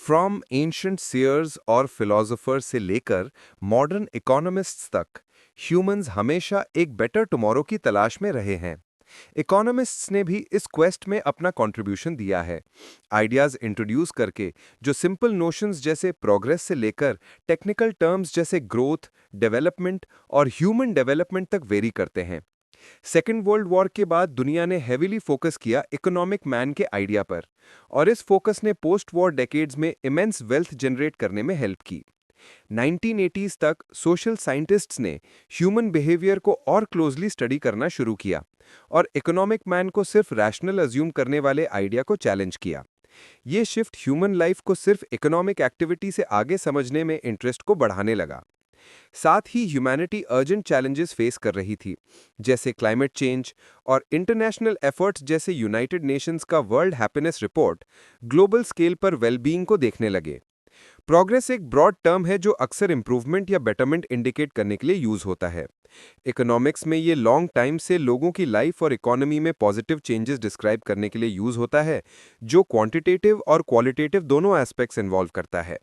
From ancient seers और philosopher से लेकर मॉडर्न इकोनॉमिस्ट्स तक ह्यूमंस हमेशा एक बेटर टुमारो की तलाश में रहे हैं। इकोनॉमिस्ट्स ने भी इस क्वेस्ट में अपना कंट्रीब्यूशन दिया है, आइडियाज इंट्रोड्यूस करके जो सिंपल नोशंस जैसे प्रोग्रेस से लेकर टेक्निकल टर्म्स जैसे ग्रोथ, डेवलपमेंट और ह्यूमन डेवलपमेंट तक वेरी करते हैं। सेकेंड वर्ल्ड वॉर के बाद दुनिया ने हेविली फोकस किया इकोनॉमिक मैन के आइडिया पर, और इस फोकस ने पोस्ट वॉर डेकेड्स में इमेंस वेल्थ जनरेट करने में हेल्प की। 1980s तक सोशल साइंटिस्ट्स ने ह्यूमन बिहेवियर को और क्लोजली स्टडी करना शुरू किया और इकोनॉमिक मैन को सिर्फ रैशनल अज्यूम करने वाले आइडिया को चैलेंज किया। ये शिफ्ट ह्यूमन लाइफ को सिर्फ इकोनॉमिक एक्टिविटी से आगे समझने में इंटरेस्ट को बढ़ाने लगा। साथ ही ह्यूमैनिटी अर्जेंट चैलेंजेस फेस कर रही थी, जैसे क्लाइमेट चेंज और इंटरनेशनल एफर्ट्स जैसे यूनाइटेड नेशंस का world Happiness report global scale पर वेलबीइंग को देखने लगे। प्रोग्रेस एक ब्रॉड टर्म है जो अक्सर इंप्रूवमेंट या बेटरमेंट इंडिकेट करने के लिए यूज होता है। इकोनॉमिक्स में ये लॉन्ग टाइम से लोगों की लाइफ और इकोनॉमी में पॉजिटिव चेंजेस डिस्क्राइब करने के लिए यूज होता है, जो क्वांटिटेटिव और क्वालिटेटिव दोनों एस्पेक्ट्स इन्वॉल्व करता है।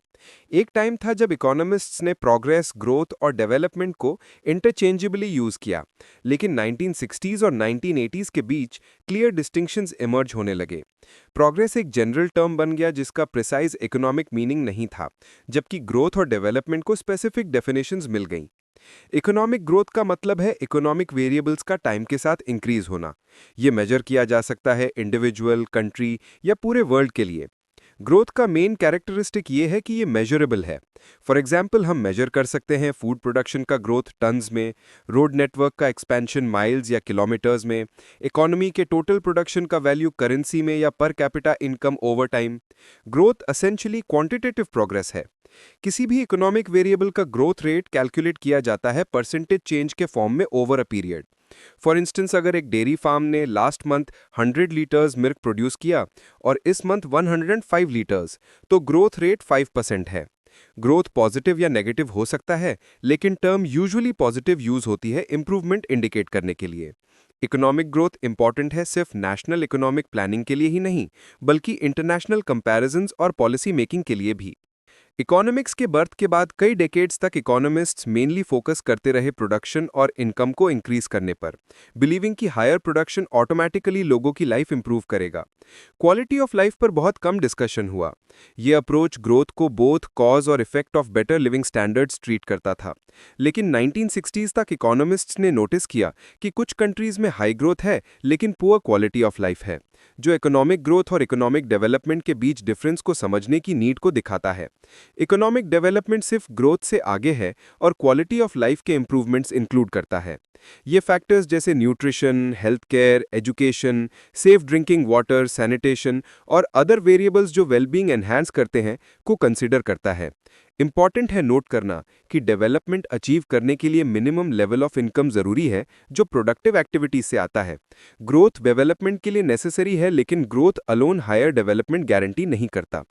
एक टाइम था जब इकोनॉमिस्ट्स ने प्रोग्रेस, ग्रोथ और डेवलपमेंट को इंटरचेंजेबली यूज किया, लेकिन 1960s और 1980s के बीच क्लियर डिस्टिंक्शंस इमर्ज होने लगे। प्रोग्रेस एक जनरल टर्म बन गया जिसका प्रिसाइज इकोनॉमिक मीनिंग नहीं था, जबकि ग्रोथ और डेवलपमेंट को स्पेसिफिक डेफिनेशंस मिल गईं। इकोनॉमिक ग्रोथ का मतलब है इकोनॉमिक वेरिएबल्स का टाइम के साथ इंक्रीज होना। ये मेजर किया जा सकता है इंडिविजुअल, कंट्री या पूरे वर्ल्ड के लिए। ग्रोथ का मेन कैरेक्टरिस्टिक ये है कि ये मेजरेबल है। फॉर एग्जाम्पल, हम मेजर कर सकते हैं फूड प्रोडक्शन का ग्रोथ टन्स में, रोड नेटवर्क का एक्सपेंशन माइल्स या किलोमीटर्स में, इकोनॉमी के टोटल प्रोडक्शन का वैल्यू करेंसी में या पर capita income over time. Growth essentially quantitative progress है। किसी भी इकोनॉमिक वेरिएबल का ग्रोथ रेट कैलकुलेट किया जाता है परसेंटेज चेंज के फॉर्म में over a period. For instance, अगर एक डेयरी फार्म ने last month 100 litres milk produce किया और इस मंथ 105 लीटर्स, तो ग्रोथ रेट 5% है। ग्रोथ पॉजिटिव या नेगेटिव हो सकता है, लेकिन टर्म यूजुअली पॉजिटिव यूज होती है इंप्रूवमेंट इंडिकेट करने के लिए। इकोनॉमिक ग्रोथ इंपॉर्टेंट है सिर्फ नेशनल इकोनॉमिक प्लानिंग के लिए ही नहीं, बल्कि इंटरनेशनल कंपैरिजंस और पॉलिसी मेकिंग के लिए भी। इकोनॉमिक्स के बर्थ के बाद कई डेकेड्स तक इकोनॉमिस्ट्स मेनली फोकस करते रहे प्रोडक्शन और इनकम को इंक्रीज करने पर, बिलीविंग कि हायर प्रोडक्शन ऑटोमेटिकली लोगों की लाइफ इंप्रूव करेगा। क्वालिटी ऑफ लाइफ पर बहुत कम डिस्कशन हुआ। यह अप्रोच ग्रोथ को बोथ कॉज और effect of better living standards treat करता था। लेकिन 1960s तक इकोनॉमिस्ट्स ने नोटिस किया कि कुछ कंट्रीज में हाई ग्रोथ है लेकिन पुअर क्वालिटी ऑफ लाइफ है, जो इकोनॉमिक ग्रोथ और इकोनॉमिक डेवलपमेंट के बीच डिफरेंस को समझने की नीड को दिखाता है। इकोनॉमिक डेवलपमेंट सिर्फ ग्रोथ से आगे है और क्वालिटी ऑफ लाइफ के इंप्रूवमेंट्स इंक्लूड करता है। ये फैक्टर्स जैसे nutrition, health care, education, safe drinking water, sanitation और अदर वेरिएबल्स जो वेलबींग एनहांस करते हैं को कंसिडर करता है। इंपॉर्टेंट है नोट करना कि डेवलपमेंट अचीव करने के लिए मिनिमम लेवल ऑफ इनकम जरूरी है, जो प्रोडक्टिव एक्टिविटीज से आता है। ग्रोथ डेवलपमेंट के लिए नेसेसरी है, लेकिन growth alone higher development guarantee नहीं करता।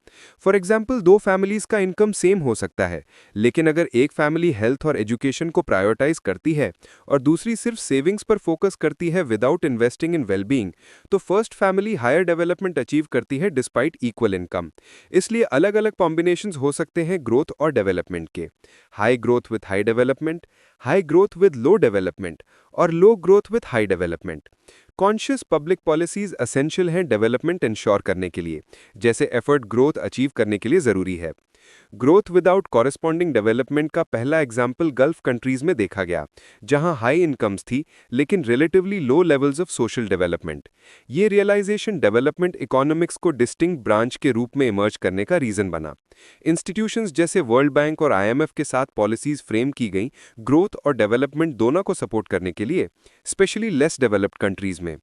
फॉर एग्जाम्पल, दो फैमिलीज का इनकम सेम हो सकता है, लेकिन अगर एक फैमिली हेल्थ और एजुकेशन को प्रायोरिटाइज करती है और दूसरी सिर्फ सेविंग्स पर फोकस करती है विदाउट इन्वेस्टिंग इन वेलबींग, तो first family higher development achieve करती है डिस्पाइट इक्वल इनकम। इसलिए अलग अलग कॉम्बिनेशंस हो सकते हैं ग्रोथ और डेवलपमेंट के: high growth with high development, high growth with low development और low growth with high development. Conscious public policies essential हैं डेवलपमेंट इंश्योर करने के लिए, जैसे एफर्ट ग्रोथ अचीव करने के लिए जरूरी है। ग्रोथ विदाउट कॉरेस्पॉन्डिंग डेवलपमेंट का पहला एग्जाम्पल गल्फ कंट्रीज में देखा गया, जहां हाई इनकम्स थी लेकिन relatively low levels of social development. ये रियलाइजेशन डेवलपमेंट इकोनॉमिक्स को डिस्टिंक्ट ब्रांच के रूप में इमर्ज करने का रीजन बना। इंस्टीट्यूशंस जैसे वर्ल्ड बैंक और आईएमएफ के साथ पॉलिसीज फ्रेम की गई ग्रोथ और डेवलपमेंट दोनों को सपोर्ट करने के लिए, स्पेशली लेस डेवलप्ड कंट्रीज में।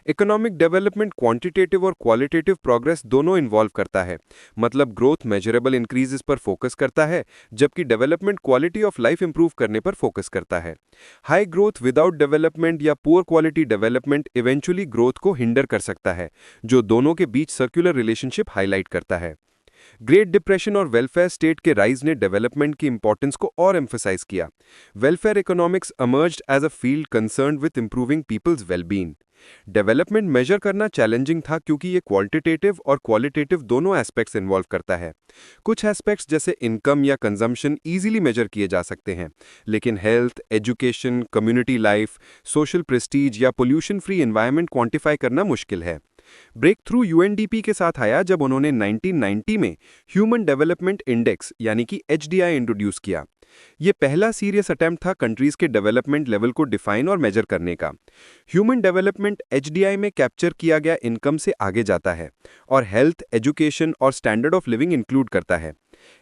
इकोनॉमिक डेवलपमेंट क्वांटिटेटिव और क्वालिटेटिव प्रोग्रेस दोनों इन्वॉल्व करता है, मतलब ग्रोथ मेजरेबल इंक्रीजेस पर फोकस करता है, जबकि development quality of life improve करने पर फोकस करता है। हाई ग्रोथ विदाउट डेवलपमेंट या poor quality development eventually growth को हिंडर कर सकता है, जो दोनों के बीच सर्कुलर रिलेशनशिप हाईलाइट करता है। ग्रेट डिप्रेशन और वेलफेयर स्टेट के राइज ने डेवलपमेंट की इंपॉर्टेंस को और एम्फसाइज किया। Welfare economics emerged as a field concerned with improving people's wellbeing. Development measure करना चैलेंजिंग था क्योंकि ये क्वालिटेटिव और क्वालिटेटिव दोनों एस्पेक्ट्स इन्वॉल्व करता है। कुछ एस्पेक्ट्स जैसे इनकम या कंजम्पशन इजीली मेजर किए जा सकते हैं, लेकिन health, education, community life, social Prestige या पोल्यूशन फ्री एनवायरनमेंट क्वांटिफाई करना मुश्किल है। ब्रेक थ्रू यूएनडीपी के साथ आया जब उन्होंने 1990 में ह्यूमन डेवलपमेंट इंडेक्स यानी कि एचडीआई इंट्रोड्यूस किया। ये पहला सीरियस अटेम्प्ट था कंट्रीज के डेवलपमेंट लेवल को डिफाइन और मेजर करने का। ह्यूमन डेवलपमेंट एचडीआई में कैप्चर किया गया इनकम से आगे जाता है और हेल्थ, एजुकेशन और स्टैंडर्ड ऑफ लिविंग इंक्लूड करता है।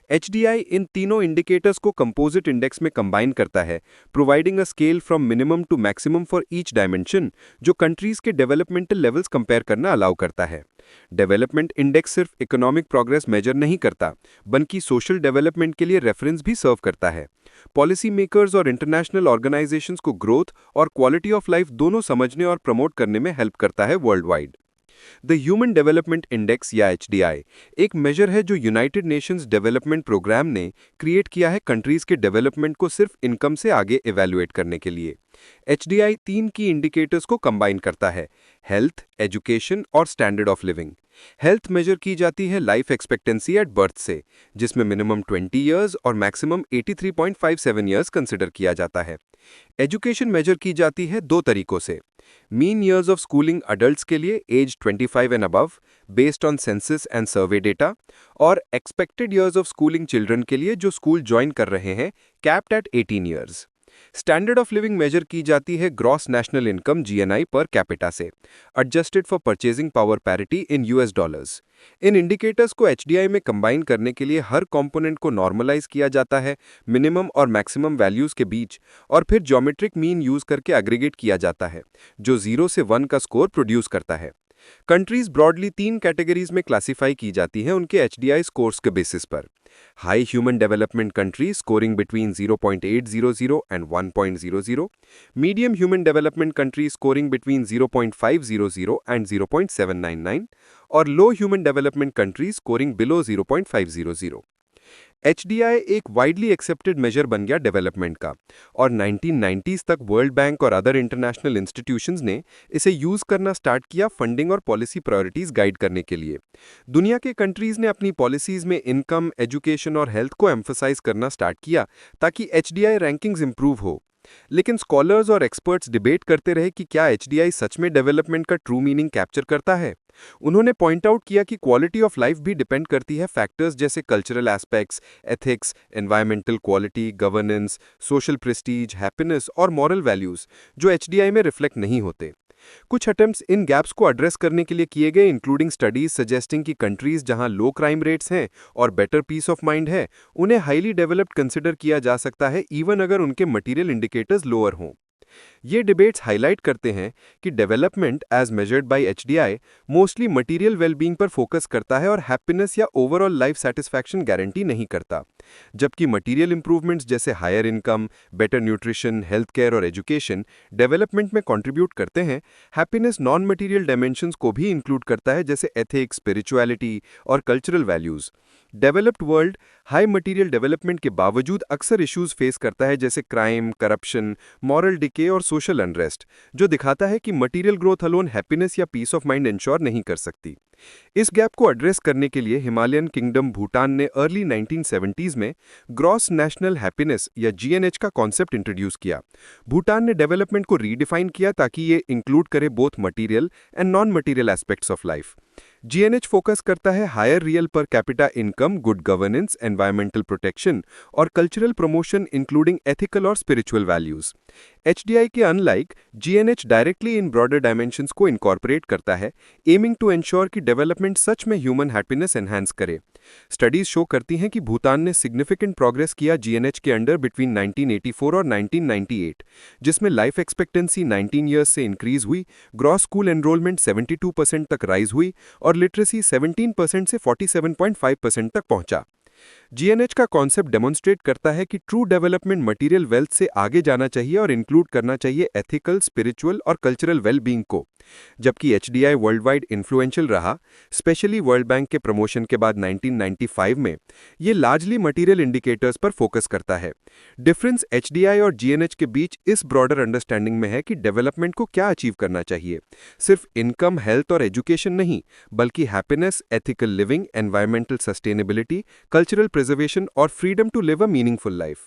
एचडीआई इन तीनों इंडिकेटर्स को कंपोजिट इंडेक्स में कंबाइन करता है, providing a scale from minimum to maximum for each dimension, जो कंट्रीज के डेवलपमेंटल लेवल्स कंपेयर करना अलाउ करता है। डेवलपमेंट इंडेक्स सिर्फ इकोनॉमिक प्रोग्रेस मेजर नहीं करता, बल्कि सोशल डेवलपमेंट के लिए रेफरेंस भी सर्व करता है। पॉलिसी मेकर्स और इंटरनेशनल ऑर्गेनाइजेशंस को ग्रोथ और क्वालिटी ऑफ लाइफ दोनों समझने और प्रमोट करने में हेल्प करता है world wide. The human development index या एचडीआई एक मेजर है जो यूनाइटेड नेशंस डेवलपमेंट प्रोग्राम ने क्रिएट किया है कंट्रीज के डेवलपमेंट को सिर्फ इनकम से आगे इवैल्यूएट करने के लिए। एचडीआई 3 की इंडिकेटर्स को कंबाइन करता है: हेल्थ, एजुकेशन और standard of living. Health measure की जाती है लाइफ एक्सपेक्टेंसी एट बर्थ से, जिसमें मिनिमम 20 ईयर्स और मैक्सिमम 83.57 ईयर्स कंसिडर किया जाता है। एजुकेशन मेजर की जाती है दो तरीकों से: mean years of schooling adults के लिए age 25 and above based on census and survey data, और expected years of schooling children के लिए जो स्कूल ज्वाइन कर रहे हैं, capped at 18 years. Standard of living measure की जाती है gross national income GNI per capita से, adjusted for purchasing power parity in US dollars. इन इंडिकेटर्स को एचडीआई में कंबाइन करने के लिए हर कंपोनेंट को नॉर्मलाइज किया जाता है मिनिमम और मैक्सिमम वैल्यूज के बीच, और फिर ज्योमेट्रिक मीन यूज करके एग्रीगेट किया जाता है, जो 0 से 1 का स्कोर प्रोड्यूस करता है। कंट्रीज ब्रॉडली 3 कैटेगरीज में क्लासिफाई की जाती हैं उनके एचडीआई स्कोर्स के बेसिस पर: high human development countries scoring between 0.800 and 1.00, medium human development countries scoring between 0.500 and 0.799, और low human development countries scoring below 0.500। HDI एक वाइडली एक्सेप्टेड मेजर बन गया डेवलपमेंट का, और 1990s तक वर्ल्ड बैंक और अदर इंटरनेशनल इंस्टीट्यूशंस ने इसे यूज करना स्टार्ट किया फंडिंग और पॉलिसी प्रायोरिटीज गाइड करने के लिए। दुनिया के कंट्रीज ने अपनी पॉलिसीज में इनकम, एजुकेशन और हेल्थ को एम्फसाइज करना स्टार्ट किया ताकि एचडीआई रैंकिंग्स इंप्रूव हो। लेकिन स्कॉलर्स और एक्सपर्ट्स डिबेट करते रहे कि क्या एचडीआई सच में डेवलपमेंट का ट्रू मीनिंग कैप्चर करता है। उन्होंने पॉइंट आउट किया कि क्वालिटी ऑफ लाइफ भी डिपेंड करती है फैक्टर्स जैसे cultural aspects, ethics, environmental quality, governance, social Prestige, happiness और मॉरल वैल्यूज, जो एचडीआई में रिफ्लेक्ट नहीं होते। कुछ अटेम्प्ट्स इन गैप्स को एड्रेस करने के लिए किए गए, इंक्लूडिंग स्टडीज सजेस्टिंग कि कंट्रीज जहां लो क्राइम रेट्स हैं और बेटर पीस ऑफ माइंड है, उन्हें हाईली डेवलप्ड कंसिडर किया जा सकता है इवन अगर उनके मटीरियल इंडिकेटर्स लोअर हों। ये डिबेट्स हाईलाइट करते हैं कि development as measured by HDI mostly material wellbeing पर फोकस करता है और हैप्पीनेस या ओवरऑल लाइफ सेटिस्फैक्शन गारंटी नहीं करता, जबकि मटेरियल इंप्रूवमेंट्स जैसे higher income, better nutrition, health care और एजुकेशन डेवलपमेंट में कंट्रीब्यूट करते हैं। हैप्पीनेस नॉन मटेरियल डायमेंशंस को भी इंक्लूड करता है जैसे एथिक्स, स्पिरिचुअलिटी और cultural values. Developed world high material development के बावजूद अक्सर इश्यूज फेस करता है जैसे क्राइम, करप्शन, मॉरल डिके और सोशल अनरेस्ट, जो दिखाता है कि मटेरियल ग्रोथ अलोन हैप्पीनेस या पीस ऑफ माइंड इंश्योर नहीं कर सकती। इस गैप को एड्रेस करने के लिए हिमालयन किंगडम भूटान ने अर्ली 1970s में ग्रॉस नेशनल हैप्पीनेस या जीएनएच का कॉन्सेप्ट इंट्रोड्यूस किया। भूटान ने डेवलपमेंट को रीडिफाइन किया ताकि ये इंक्लूड करे both material and non material aspects of life. GNH focus करता है higher real per capita income, good governance, environmental protection और कल्चरल प्रमोशन इंक्लूडिंग एथिकल और स्पिरिचुअल वैल्यूज। एचडीआई के अनलाइक, जीएनएच डायरेक्टली इन ब्रॉडर डायमेंशंस को incorporate करता है, aiming to ensure कि डेवलपमेंट सच में ह्यूमन हैप्पीनेस एनहांस करे। स्टडीज शो करती हैं कि भूटान ने सिग्निफिकेंट प्रोग्रेस किया जीएनएच के अंडर बिटवीन 1984 और 1998, जिसमें लाइफ एक्सपेक्टेंसी 19 ईयर्स से इंक्रीज हुई, ग्रॉस स्कूल एनरोलमेंट 72% तक राइज हुई और लिटरेसी 17% से 47.5% तक पहुंचा। जीएनएच का कॉन्सेप्ट डेमोन्स्ट्रेट करता है कि ट्रू डेवलपमेंट मटेरियल वेल्थ से आगे जाना चाहिए और इंक्लूड करना चाहिए एथिकल, स्पिरिचुअल और कल्चरल वेल बीइंग को। जबकि एचडीआई वर्ल्ड वाइड इन्फ्लुएंशियल रहा, स्पेशली वर्ल्ड बैंक के प्रमोशन के बाद 1995 में, ये लार्जली मटेरियल इंडिकेटर्स पर फोकस करता है। डिफरेंस एचडीआई और जीएनएच के बीच इस ब्रॉडर अंडरस्टैंडिंग में है कि डेवलपमेंट को क्या अचीव करना चाहिए, सिर्फ इनकम, हेल्थ और एजुकेशन नहीं, बल्कि happiness, ethical living, environmental sustainability, cultural preservation और freedom to live a meaningful life.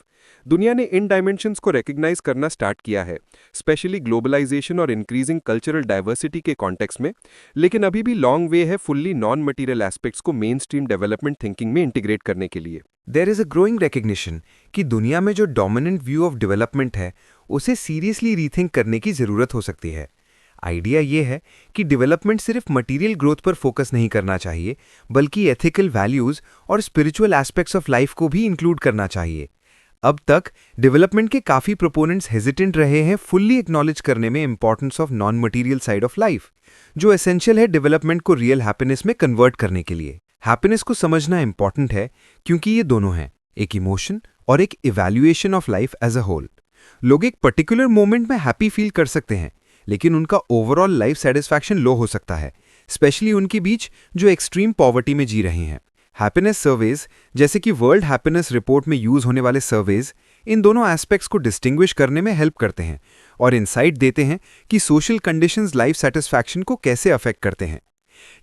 दुनिया ने इन डायमेंशंस को रिकॉग्नाइज करना स्टार्ट किया है, स्पेशली ग्लोबलाइजेशन और इंक्रीजिंग कल्चरल डाइवर्सिटी के कॉन्टेक्स्ट में, लेकिन अभी भी लॉन्ग वे है फुल्ली नॉन मटेरियल एस्पेक्ट्स को मेन स्ट्रीम डेवलपमेंट थिंकिंग में इंटीग्रेट करने के लिए। There is a growing recognition कि दुनिया में जो डोमिनेंट व्यू ऑफ डेवलपमेंट है उसे सीरियसली रीथिंक करने की जरूरत हो सकती है। आइडिया ये है कि डेवलपमेंट सिर्फ मटेरियल ग्रोथ पर फोकस नहीं करना चाहिए, बल्कि एथिकल वैल्यूज और स्पिरिचुअल एस्पेक्ट्स ऑफ लाइफ को भी इंक्लूड करना चाहिए। अब तक डेवलपमेंट के काफी प्रोपोनेंट्स हेजिटेंट रहे हैं फुल्ली एक्नॉलेज करने में importance of non material side of life, जो एसेंशियल है डेवलपमेंट को रियल हैप्पीनेस में कन्वर्ट करने के लिए। हैप्पीनेस को समझना इंपॉर्टेंट है क्योंकि ये दोनों हैं, एक इमोशन और एक evaluation of life as a whole. लोग एक पर्टिकुलर मोमेंट में हैप्पी फील कर सकते हैं, लेकिन उनका ओवरऑल लाइफ सेटिस्फैक्शन लो हो सकता है, स्पेशली उनके बीच जो एक्सट्रीम पॉवर्टी में जी रहे हैं। हैप्पीनेस सर्वेज, जैसे कि वर्ल्ड हैप्पीनेस रिपोर्ट में यूज होने वाले सर्वेज, इन दोनों एस्पेक्ट्स को डिस्टिंग्विश करने में हेल्प करते हैं और इनसाइट देते हैं कि सोशल कंडीशंस लाइफ सेटिस्फैक्शन को कैसे अफेक्ट करते हैं।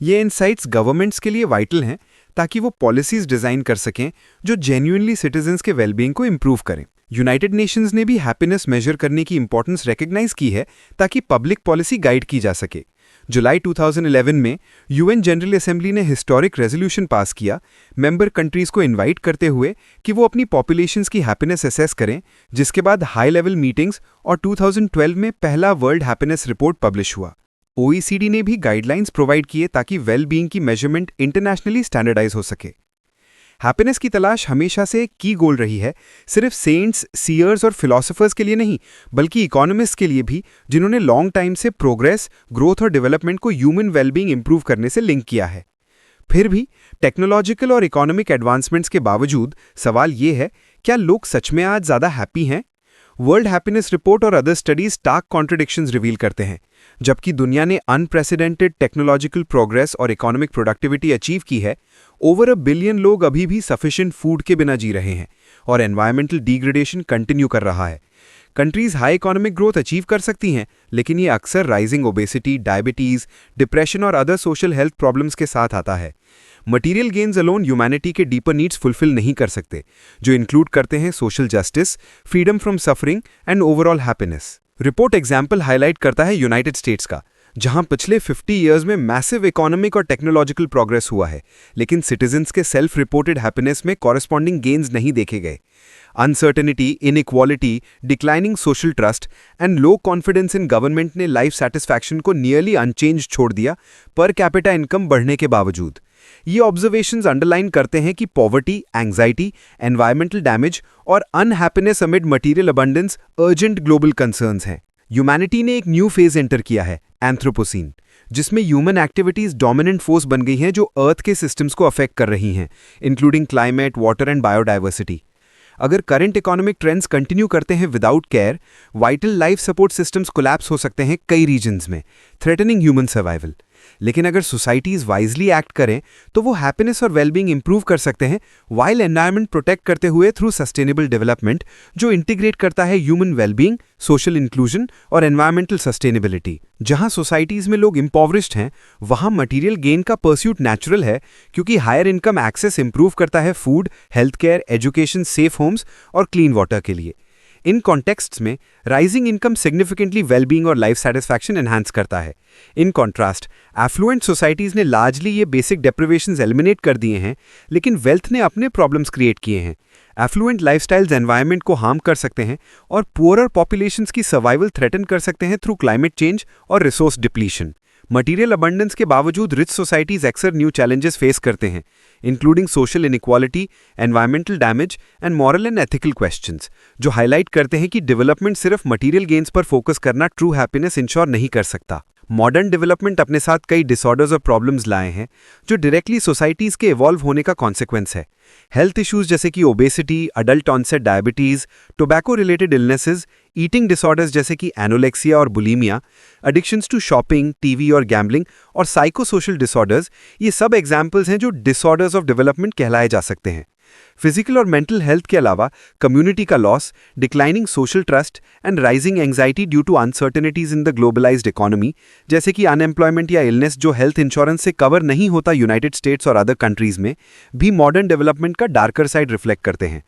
ये इनसाइट्स गवर्नमेंट्स के लिए वाइटल हैं ताकि वो पॉलिसीज डिजाइन कर सकें जो जेन्युइनली सिटीजन्स के वेलबींग को इंप्रूव करें। यूनाइटेड नेशंस ने भी हैप्पीनेस मेजर करने की इंपॉर्टेंस रिकॉग्नाइज की है ताकि पब्लिक पॉलिसी गाइड की जा सके। जुलाई 2011 में यूएन जनरल असेंबली ने हिस्टोरिक रेजोल्यूशन पास किया, मेंबर कंट्रीज को इनवाइट करते हुए कि वो अपनी पॉपुलेशंस की हैप्पीनेस असेस करें, जिसके बाद हाई लेवल मीटिंग्स और 2012 में पहला वर्ल्ड हैप्पीनेस रिपोर्ट पब्लिश हुआ। ओईसीडी ने भी गाइडलाइंस प्रोवाइड किए ताकि वेल बीइंग की मेजरमेंट इंटरनेशनली स्टैंडर्डाइज हो सके। हैप्पीनेस की तलाश हमेशा से एक की गोल रही है, सिर्फ सेंट्स, सीयर्स और फिलोसोफर्स के लिए नहीं, बल्कि इकोनॉमिस्ट के लिए भी, जिन्होंने लॉन्ग टाइम से प्रोग्रेस, ग्रोथ और डेवलपमेंट को ह्यूमन वेलबींग इंप्रूव करने से लिंक किया है। फिर भी टेक्नोलॉजिकल और इकोनॉमिक एडवांसमेंट्स के बावजूद सवाल ये है, क्या लोग सच में आज ज़्यादा हैप्पी हैं? वर्ल्ड हैप्पीनेस रिपोर्ट और other studies stark contradictions reveal करते हैं। जबकि दुनिया ने अनप्रेसिडेंटेड टेक्नोलॉजिकल प्रोग्रेस और इकोनॉमिक प्रोडक्टिविटी अचीव की है, ओवर 1 बिलियन लोग अभी भी सफिशिएंट फूड के बिना जी रहे हैं और एनवायरमेंटल डिग्रेडेशन कंटिन्यू कर रहा है। Countries high economic growth achieve कर सकती हैं, लेकिन ये अक्सर राइजिंग ओबेसिटी, डायबिटीज, डिप्रेशन और अदर सोशल हेल्थ प्रॉब्लम्स के साथ आता है। मटीरियल गेन्स अलोन ह्यूमैनिटी के डीपर नीड्स फुलफिल नहीं कर सकते, जो इंक्लूड करते हैं social justice, freedom from suffering and overall happiness. Report example highlight करता है यूनाइटेड स्टेट्स का, जहां पिछले 50 इयर्स में मैसिव इकोनॉमिक और टेक्नोलॉजिकल प्रोग्रेस हुआ है, लेकिन सिटीजन्स के सेल्फ रिपोर्टेड हैप्पीनेस में कॉरेस्पॉन्डिंग गेन्स नहीं देखे गए। Uncertainty, inequality, declining social trust and low confidence in government ने लाइफ सेटिस्फैक्शन को नियरली अनचेंज छोड़ दिया, पर कैपिटा इनकम बढ़ने के बावजूद। ये ऑब्जर्वेशंस अंडरलाइन करते हैं कि पॉवर्टी, एंग्जाइटी, एनवायरमेंटल डैमेज और unhappiness amid material abundance urgent global concerns हैं। ह्यूमैनिटी ने एक न्यू फेज एंटर किया है, एंथ्रोपोसीन, जिसमें ह्यूमन एक्टिविटीज डोमिनेंट फोर्स बन गई हैं जो अर्थ के सिस्टम्स को अफेक्ट कर रही हैं, including climate, water and biodiversity. अगर करंट इकोनॉमिक ट्रेंड्स कंटिन्यू करते हैं without care, vital life support systems collapse हो सकते हैं कई रीजन्स में, थ्रेटनिंग ह्यूमन सर्वाइवल। लेकिन अगर सोसाइटीज वाइजली एक्ट करें तो वो हैप्पीनेस और वेलबींग इंप्रूव कर सकते हैं, वाइल एनवायरनमेंट प्रोटेक्ट करते हुए थ्रू सस्टेनेबल डेवलपमेंट, जो इंटीग्रेट करता है ह्यूमन वेलबींग, सोशल इंक्लूजन और एनवायरमेंटल सस्टेनेबिलिटी। जहां सोसाइटीज में लोग इम्पोवरिश्ड हैं, वहां मटीरियल गेन का परस्यूट नेचुरल है, क्योंकि हायर इनकम एक्सेस इंप्रूव करता है food, health care, education, safe homes और क्लीन वाटर के लिए। इन कॉन्टेक्स्ट्स में राइजिंग इनकम सिग्निफिकेंटली वेलबींग और लाइफ सेटिस्फैक्शन एनहांस करता है। इन कॉन्ट्रास्ट, एफ्लुएंट सोसाइटीज ने लार्जली ये बेसिक डेप्रिवेशंस एलिमिनेट कर दिए हैं, लेकिन वेल्थ ने अपने प्रॉब्लम्स क्रिएट किए हैं। एफ्लुएंट लाइफस्टाइल्स एनवायरनमेंट को हार्म कर सकते हैं और पुअरर पॉपुलेशंस की सर्वाइवल थ्रेटन कर सकते हैं थ्रू क्लाइमेट चेंज और रिसोर्स डिप्लीशन। मटीरियल अबंडेंस के बावजूद रिच सोसाइटीज अक्सर न्यू चैलेंजेस फेस करते हैं, including social inequality, environmental damage and moral and ethical questions, जो हाईलाइट करते हैं कि डेवलपमेंट सिर्फ मटीरियल गेन्स पर फोकस करना ट्रू हैप्पीनेस इंश्योर नहीं कर सकता। मॉडर्न डेवलपमेंट अपने साथ कई डिसऑर्डर्स और प्रॉब्लम्स लाए हैं जो डायरेक्टली सोसाइटीज़ के इवॉल्व होने का कॉन्सिक्वेंस है। हेल्थ इश्यूज जैसे कि obesity, adult onset diabetes, tobacco related illnesses, eating disorders जैसे कि एनोरेक्सिया और bulimia, addictions to shopping, TV और गैम्बलिंग और साइकोसोशल डिसऑर्डर्स, ये सब एग्जाम्पल्स हैं जो डिसऑर्डर्स ऑफ डेवलपमेंट कहलाए जा सकते हैं। फिजिकल और मेंटल हेल्थ के अलावा कम्युनिटी का loss, declining social trust and rising anxiety due to uncertainties in the globalised economy, जैसे कि अनएम्प्लॉयमेंट या इलनेस जो हेल्थ इंश्योरेंस से कवर नहीं होता यूनाइटेड स्टेट्स और अदर कंट्रीज में, भी मॉडर्न डेवलपमेंट का डार्कर साइड रिफ्लेक्ट करते हैं।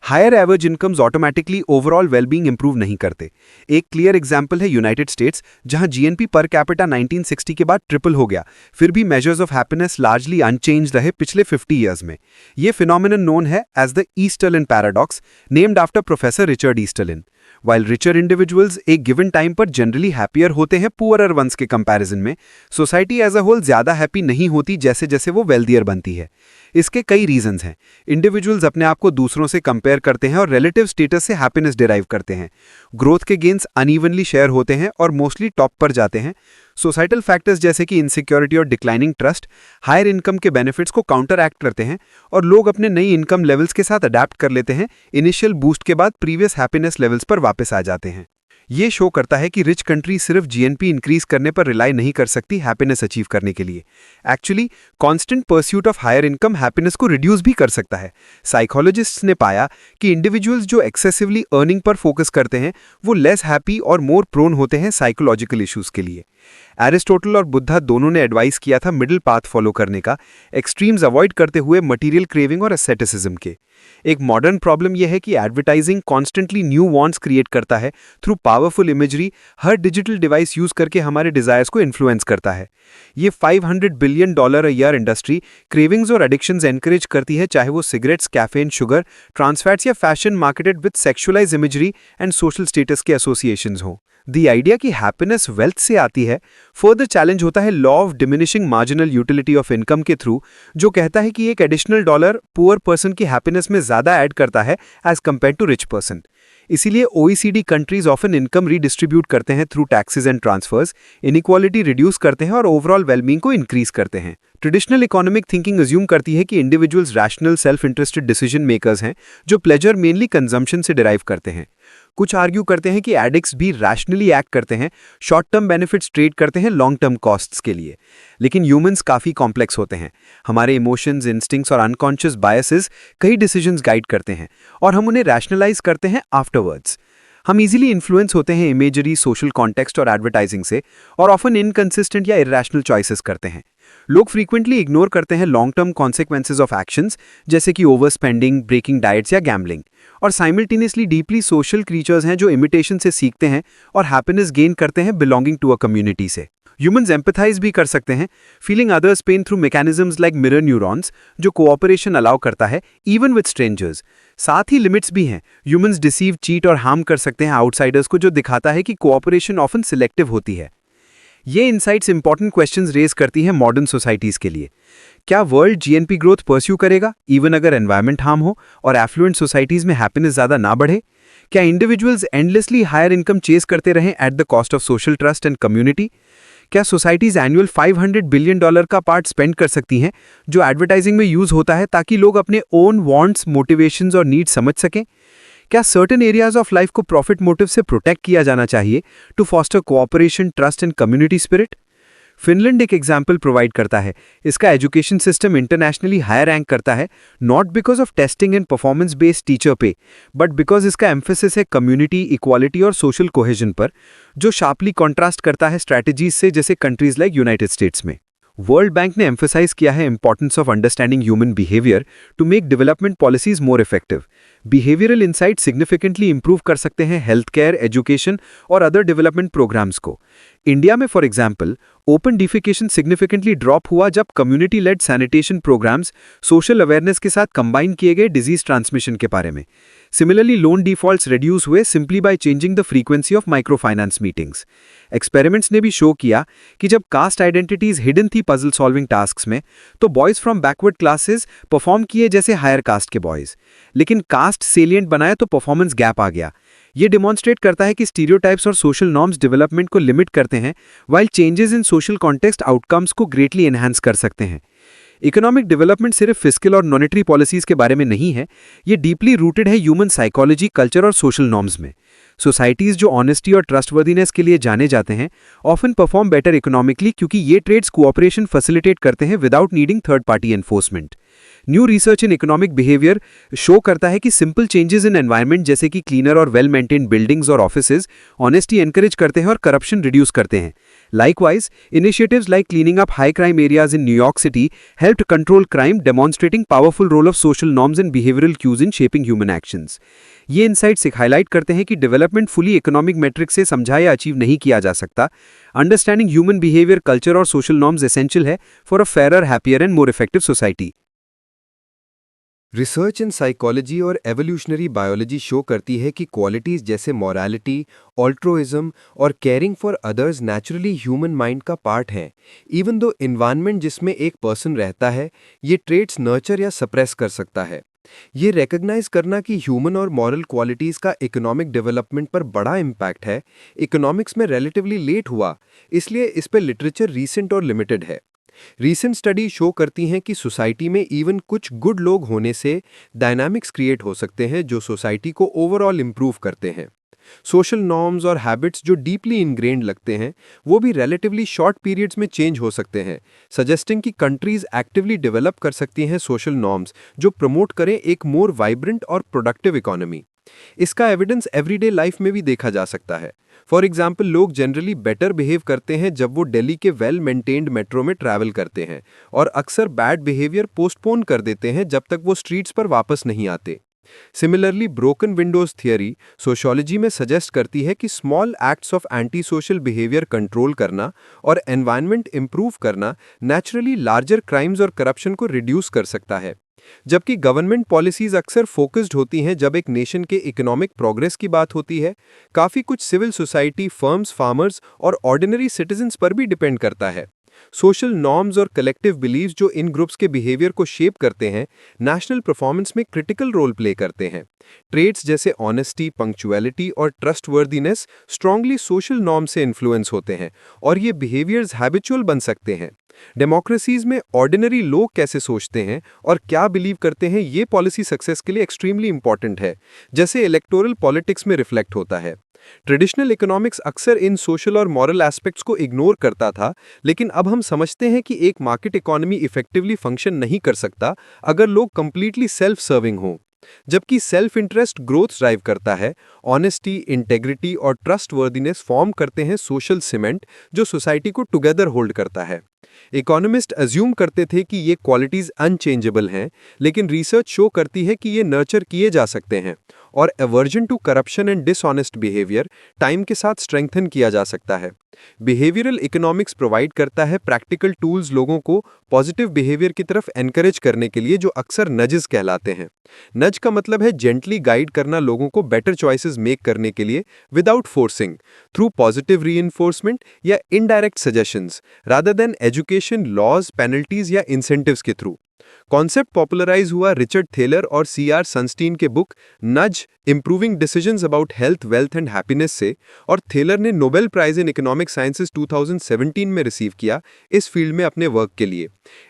Higher average incomes automatically overall wellbeing improve नहीं करते। एक क्लियर एग्जांपल है यूनाइटेड स्टेट्स, जहां जीएनपी पर कैपिटा 1960 के बाद ट्रिपल हो गया, फिर भी measures of happiness largely unchanged रहे पिछले 50 इयर्स में। ये फिनोमिनन नोन है as the Easterlin paradox, named after professor Richard Easterlin. While richer individuals एक गिवन टाइम पर जनरली हैप्पियर होते हैं पुअरर वंस के कंपैरिजन में, सोसाइटी एज अ होल ज्यादा हैप्पी नहीं होती जैसे जैसे वो वेल्दियर बनती है। इसके कई रीजंस हैं। इंडिविजुअल्स अपने आप को दूसरों से कंपेयर करते हैं और रिलेटिव स्टेटस से हैप्पीनेस डिराइव करते हैं। ग्रोथ के गेन्स अनइवनली शेयर होते हैं और मोस्टली टॉप पर जाते हैं। सोसाइटल फैक्टर्स जैसे कि इनसिक्योरिटी और डिक्लाइनिंग ट्रस्ट हायर इनकम के बेनिफिट्स को काउंटर एक्ट करते हैं और लोग अपने नई इनकम लेवल्स के साथ अडेप्ट कर लेते हैं। इनिशियल बूस्ट के बाद प्रीवियस हैप्पीनेस लेवल्स पर वापस आ जाते हैं। ये शो करता है कि रिच कंट्री सिर्फ जीएनपी इंक्रीज करने पर रिलाई नहीं कर सकती हैप्पीनेस अचीव करने के लिए। Actually constant pursuit of higher income happiness को रिड्यूस भी कर सकता है। साइकोलॉजिस्ट्स ने पाया कि इंडिविजुअल्स जो एक्सेसिवली अर्निंग पर फोकस करते हैं वो लेस हैप्पी और मोर प्रोन होते हैं साइकोलॉजिकल इश्यूज के लिए। एरिस्टोटल और बुद्धा दोनों ने एडवाइस किया था मिडिल पाथ फॉलो करने का, एक्सट्रीम्स अवॉइड करते हुए मटेरियल क्रेविंग और एस्थेटिसिज्म के। एक मॉडर्न प्रॉब्लम यह है कि advertising constantly new wants create करता है थ्रू पावरफुल इमेजरी। हर डिजिटल डिवाइस यूज करके हमारे डिजायर्स को इन्फ्लुएंस करता है। ये $500 billion a year industry cravings और एडिक्शंस एनकरेज करती है, चाहे वो सिगरेट्स, कैफेन, शुगर, ट्रांसफैट्स या fashion marketed with sexualise imagery and social status के एसोसिएशंस हो। द आइडिया कि हैप्पीनेस वेल्थ से आती है फर्दर चैलेंज होता है law of diminishing marginal utility of income के थ्रू, जो कहता है कि एक एडिशनल डॉलर पुअर पर्सन की हैप्पीनेस में ज्यादा ऐड करता है as compare to rich person. इसीलिए OECD countries often income redistribute करते हैं through taxes and transfers, inequality reduce करते हैं और ओवरऑल वेलबींग को इंक्रीज करते हैं। ट्रेडिशनल इकोनॉमिक थिंकिंग अज्यूम करती है कि individuals rational self interested decision makers हैं जो प्लेजर मेनली कंजम्पशन से डिराइव करते हैं। कुछ आर्ग्यू करते हैं कि एडिक्ट्स भी रैशनली एक्ट करते हैं, शॉर्ट टर्म बेनिफिट्स ट्रेड करते हैं लॉन्ग टर्म कॉस्ट्स के लिए। लेकिन ह्यूमंस काफ़ी कॉम्प्लेक्स होते हैं। हमारे इमोशंस, इंस्टिंक्ट्स और अनकॉन्शियस बायसेस कई डिसीजंस गाइड करते हैं और हम उन्हें रैशनलाइज करते हैं आफ्टरवर्ड्स। हम इजीली इन्फ्लुएंस होते हैं इमेजरी, सोशल कॉन्टेक्स्ट और एडवर्टाइजिंग से और ऑफन इनकंसिस्टेंट या इरैशनल चॉइसेस करते हैं। लोग फ्रीक्वेंटली इग्नोर करते हैं long term consequences of actions जैसे कि ओवर स्पेंडिंग, ब्रेकिंग डाइट्स या गैम्बलिंग, और साइमल्टेनियसली डीपली सोशल क्रीचर्स हैं जो इमिटेशन से सीखते हैं और हैप्पीनेस गेन करते हैं बिलोंगिंग टू अ कम्युनिटी से। ह्यूमंस एम्पैथाइज भी कर सकते हैं, feeling others' pain through mechanisms like mirror neurons जो कोऑपरेशन अलाउ करता है इवन विद स्ट्रेंजर्स। साथ ही लिमिट्स भी हैं। ह्यूमंस डिसीव, चीट और हार्म कर सकते हैं आउटसाइडर्स को, जो दिखाता है कि कोऑपरेशन ऑफन सिलेक्टिव होती है। ये इनसाइट्स इंपॉर्टेंट क्वेश्चंस रेज करती हैं मॉडर्न सोसाइटीज के लिए। क्या वर्ल्ड जीएनपी ग्रोथ परस्यू करेगा इवन अगर एनवायरनमेंट हार्म हो और एफ्लुएंट सोसाइटीज में हैप्पीनेस ज्यादा ना बढ़े? क्या individuals endlessly higher income chase करते रहें at the cost of social trust and community? क्या सोसाइटीज एनुअल $500 बिलियन का पार्ट स्पेंड कर सकती हैं जो एडवर्टाइजिंग में यूज होता है ताकि लोग अपने ओन वांट्स, मोटिवेशंस और नीड्स समझ सकें? क्या सर्टेन एरियाज ऑफ लाइफ को प्रॉफिट मोटिव से प्रोटेक्ट किया जाना चाहिए to foster cooperation, trust and community spirit? Finland एक एग्जाम्पल प्रोवाइड करता है। इसका education system internationally higher rank करता है, not because of testing and performance based teacher pay, but because इसका एम्फेसिस है कम्युनिटी, इक्वालिटी और सोशल कोहेजन पर, जो शार्पली कॉन्ट्रास्ट करता है स्ट्रैटेजीज से जैसे कंट्रीज लाइक यूनाइटेड स्टेट्स में। वर्ल्ड बैंक ने एम्फेसाइज किया है importance of understanding human behaviour to make development policies more effective. Behavioural insight significantly improve कर सकते हैं हेल्थ केयर, एजुकेशन और अदर डेवलपमेंट प्रोग्राम्स को। इंडिया में for example open defecation significantly drop हुआ जब community led sanitation programmes social awareness के साथ कंबाइन किए गए डिजीज ट्रांसमिशन के बारे में। सिमिलरली लोन डिफॉल्ट्स रिड्यूस हुए simply by changing the frequency of micro finance meetings. Experiments ने भी शो किया कि जब कास्ट आइडेंटिटीज हिडन थी पजल सॉल्विंग टास्क्स में, तो boys from backward classes perform किए जैसे हायर कास्ट के बॉयज, लेकिन कास्ट सेलिएंट बनाया तो परफॉर्मेंस गैप आ गया। ये डिमॉन्स्ट्रेट करता है कि स्टीरियोटाइप्स और सोशल नॉर्म्स डेवलपमेंट को लिमिट करते हैं, while changes in social context outcomes को ग्रेटली एनहांस कर सकते हैं। इकोनॉमिक डेवलपमेंट सिर्फ फिस्कल और मॉनेटरी पॉलिसीज के बारे में नहीं है, ये डीपली रूटेड है ह्यूमन साइकोलॉजी, कल्चर और सोशल नॉर्म्स में। सोसाइटीज जो ऑनेस्टी और ट्रस्टवर्दीनेस के लिए जाने जाते हैं ऑफन परफॉर्म बेटर इकोनॉमिकली, क्योंकि ये ट्रेड्स कोऑपरेशन फैसिलिटेट करते हैं without needing third party enforcement. New research in economic behaviour show करता है कि सिंपल चेंजेस इन एनवायरनमेंट जैसे कि क्लीनर और वेल मेंटेन्ड बिल्डिंग्स और ऑफिसेज ऑनेस्टी एनकरेज करते हैं और करप्शन रिड्यूस करते हैं। Likewise, initiatives like cleaning up high crime areas in New York City helped control crime, demonstrating powerful role of social norms and behavioral cues in shaping human actions. ये insights highlight करते हैं कि development fully economic metric से समझा या achieve नहीं किया जा सकता। अंडरस्टैंडिंग ह्यूमन बिहेवियर, कल्चर और सोशल नॉर्म्स एसेंशियल है for a fair, happier and more effective society. Research in psychology और एवोल्यूशनरी बायोलॉजी शो करती है कि क्वालिटीज़ जैसे मॉरलिटी, ऑल्ट्रोइज्म और caring for others naturally human mind का पार्ट हैं। इवन दो इन्वायरमेंट जिसमें एक पर्सन रहता है, ये ट्रेट्स नर्चर या सप्रेस कर सकता है। ये रिकग्नाइज करना कि ह्यूमन और मॉरल क्वालिटीज़ का इकोनॉमिक डेवलपमेंट पर बड़ा इम्पैक्ट है, इकोनॉमिक्स में रिलेटिवली लेट हुआ, इसलिए इस पर लिटरेचर रीसेंट और लिमिटेड है। रीसेंट स्टडी शो करती हैं कि सोसाइटी में इवन कुछ गुड लोग होने से डायनामिक्स क्रिएट हो सकते हैं जो सोसाइटी को ओवरऑल इम्प्रूव करते हैं। सोशल नॉर्म्स और हैबिट्स जो डीपली इनग्रेन्ड लगते हैं वो भी रिलेटिवली शॉर्ट पीरियड्स में चेंज हो सकते हैं, सजेस्टिंग कि कंट्रीज एक्टिवली डेवलप कर सकती हैं सोशल नॉर्म्स जो प्रमोट करें एक मोर वाइब्रेंट और प्रोडक्टिव इकोनॉमी। इसका एविडेंस एवरीडे लाइफ में भी देखा जा सकता है। फॉर एग्जाम्पल, लोग जनरली बेटर बिहेव करते हैं जब वो दिल्ली के वेल मेंटेन्ड मेट्रो में ट्रैवल करते हैं और अक्सर बैड बिहेवियर पोस्टपोन कर देते हैं जब तक वो स्ट्रीट्स पर वापस नहीं आते। Similarly, broken Windows theory sociology में सजेस्ट करती है कि small acts of anti social behaviour control करना और एनवायरनमेंट इंप्रूव करना नेचुरली लार्जर क्राइम्स और करप्शन को रिड्यूस कर सकता है। जबकि गवर्नमेंट पॉलिसीज अक्सर फोकस्ड होती हैं जब एक नेशन के इकोनॉमिक प्रोग्रेस की बात होती है, काफ़ी कुछ सिविल सोसाइटी, फर्म्स, फार्मर्स और ऑर्डिनरी सिटीजन्स पर भी डिपेंड करता है। सोशल नॉर्म्स और कलेक्टिव बिलीव्स जो इन ग्रुप्स के बिहेवियर को शेप करते हैं, नेशनल परफॉर्मेंस में क्रिटिकल रोल प्ले करते हैं। ट्रेट्स जैसे ऑनेस्टी, पंक्चुअलिटी और ट्रस्टवर्दीनेस स्ट्रांगली सोशल नॉर्म से इन्फ्लुएंस होते हैं और ये बिहेवियर्स हैबिचुअल बन सकते हैं। डेमोक्रेसीज में ऑर्डिनरी लोग कैसे सोचते हैं और क्या बिलीव करते हैं, ये पॉलिसी सक्सेस के लिए एक्सट्रीमली इंपॉर्टेंट है, जैसे इलेक्टोरल पॉलिटिक्स में रिफ्लेक्ट होता है। ट्रेडिशनल इकोनॉमिक्स अक्सर इन सोशल और मॉरल एस्पेक्ट्स को इग्नोर करता था, लेकिन अब हम समझते हैं कि एक मार्केट इकोनॉमी इफेक्टिवली फंक्शन नहीं कर सकता अगर लोग कंप्लीटली सेल्फ सर्विंग हों। जबकि सेल्फ इंटरेस्ट ग्रोथ ड्राइव करता है, ऑनेस्टी, इंटेग्रिटी और ट्रस्टवर्दीनेस फॉर्म करते हैं सोशल सीमेंट जो सोसाइटी को टुगेदर होल्ड करता है। इकोनॉमिस्ट अज्यूम करते थे कि ये क्वालिटीज अनचेंजेबल हैं, लेकिन रिसर्च शो करती है कि ये नर्चर किए जा सकते हैं और aversion to corruption and dishonest behaviour time के साथ स्ट्रेंथन किया जा सकता है। बिहेवियरल इकोनॉमिक्स प्रोवाइड करता है प्रैक्टिकल टूल्स लोगों को पॉजिटिव बिहेवियर की तरफ एनकरेज करने के लिए, जो अक्सर नजेस कहलाते हैं। नज का मतलब है जेंटली गाइड करना लोगों को बेटर चॉइसेस मेक करने के लिए without forcing, through positive reinforcement या indirect suggestions rather than education, laws, penalties या इंसेंटिव्स के थ्रू। कॉन्सेप्ट पॉपुलराइज हुआ रिचर्ड थेलर और सीआर सनस्टीन के book Nudge improving decisions about health, wealth and happiness से, और थेलर ने Nobel Prize in economic sciences 2017 में रिसीव किया इस फील्ड में अपने वर्क के लिए।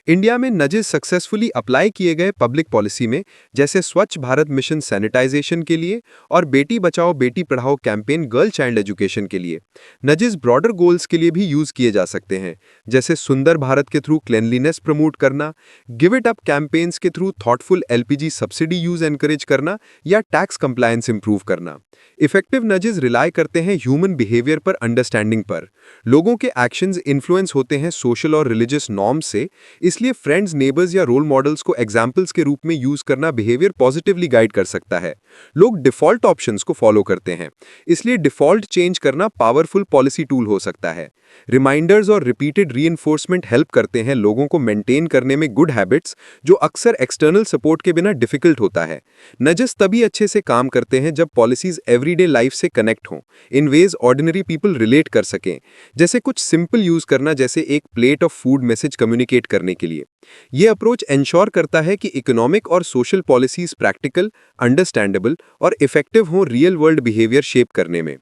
इंडिया में नजेस सक्सेसफुली अप्लाई किए गए पब्लिक पॉलिसी में, जैसे स्वच्छ भारत मिशन सैनिटाइजेशन के लिए और Beti Bachao Beti Padhao campaign girl child education के लिए। नजेस ब्रॉडर गोल्स के लिए भी यूज किए जा सकते हैं, जैसे सुंदर भारत के थ्रू क्लेनलीनेस प्रमोट करना, गिव इट अप कैंपेन्स के through thoughtful LPG subsidy use encourage करना या टैक्स कंप्लायंस इंप्रूव करना। इफेक्टिव नजेस रिलाई करते हैं ह्यूमन बिहेवियर पर अंडरस्टैंडिंग पर। लोगों के एक्शंस इन्फ्लुएंस होते हैं सोशल और रिलीजियस नॉर्म्स से, इसलिए फ्रेंड्स, नेबर्स या रोल मॉडल्स को एग्जाम्पल्स के रूप में यूज करना बिहेवियर पॉजिटिवली गाइड कर सकता है। लोग डिफॉल्ट ऑप्शंस को फॉलो करते हैं, इसलिए डिफॉल्ट चेंज करना पावरफुल पॉलिसी टूल हो सकता है। रिमाइंडर्स और रिपीटेड रीइंफोर्समेंट हेल्प करते हैं लोगों को मेंटेन करने में गुड हैबिट्स माइंडसेट्स जो अक्सर एक्सटर्नल सपोर्ट के बिना डिफिकल्ट होता है। नजस तभी अच्छे से काम करते हैं जब पॉलिसीज एवरीडे लाइफ से कनेक्ट हों, इन वेज ऑर्डिनरी पीपल रिलेट कर सकें, जैसे कुछ सिंपल यूज करना, जैसे एक plate of food message communicate करने के लिए। ये अप्रोच एंश्योर करता है कि इकोनॉमिक और सोशल पॉलिसीज प्रैक्टिकल, अंडरस्टैंडेबल और इफेक्टिव हों रियल वर्ल्ड बिहेवियर शेप करने में।